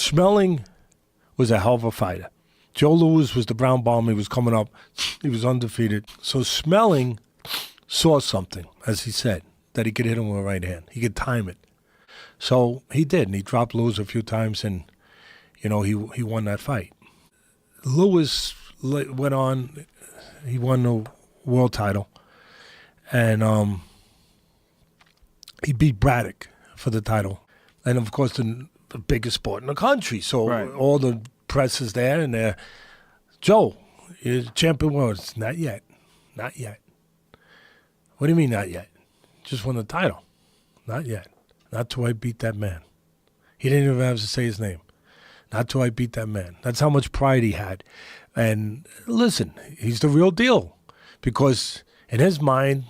Schmeling was a hell of a fighter. Joe Louis was the brown bomber. He was coming up. He was undefeated. So Schmeling saw something, as he said, that he could hit him with a right hand. He could time it. So he did, and he dropped Louis a few times, and, he won that fight. Louis went on. He won the world title, and he beat Braddock for the title. And, of course, the biggest sport in the country. So all the press is there, and they're, Joe, you're champion world. Not yet. Not yet. What do you mean not yet? Just won the title. Not yet. Not till I beat that man. He didn't even have to say his name. Not till I beat that man. That's how much pride he had. And listen, he's the real deal. Because in his mind,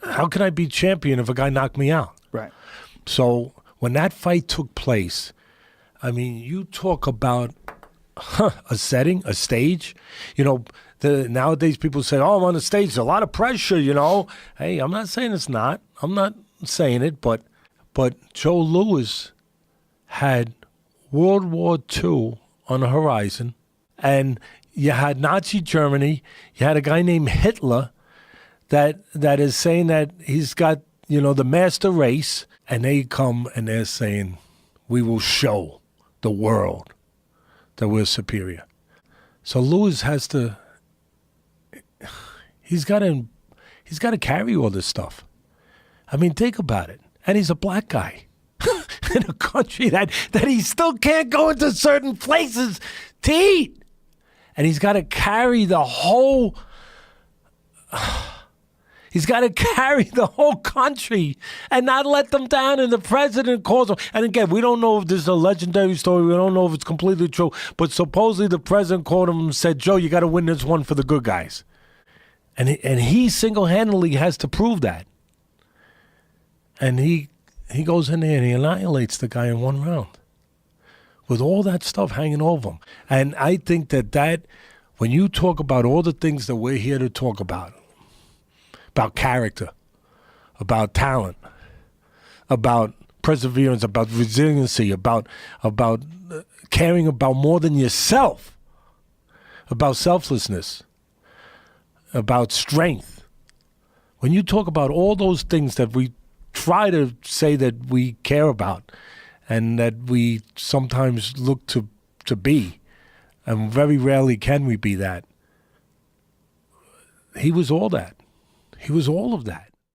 how can I be champion if a guy knocked me out? Right. So when that fight took place, I mean, you talk about a setting, a stage. Nowadays people say, I'm on the stage. There's a lot of pressure, Hey, I'm not saying it's not. I'm not saying it, but Joe Louis had World War II on the horizon, and you had Nazi Germany. You had a guy named Hitler that is saying that he's got, the master race, and they come and they're saying, we will show the world that we're superior. So Louis has to, he's got to carry all this stuff. I mean, think about it. And he's a black guy in a country that he still can't go into certain places to eat. And he's got to carry the whole country and not let them down. And the president calls him. And again, we don't know if this is a legendary story. We don't know if it's completely true. But supposedly the president called him and said, Joe, you got to win this one for the good guys. And he single-handedly has to prove that. And he goes in there and he annihilates the guy in one round with all that stuff hanging over him. And I think that when you talk about all the things that we're here to talk about character, about talent, about perseverance, about resiliency, about caring about more than yourself, about selflessness, about strength. When you talk about all those things that we try to say that we care about and that we sometimes look to be, and very rarely can we be that, he was all that. He was all of that.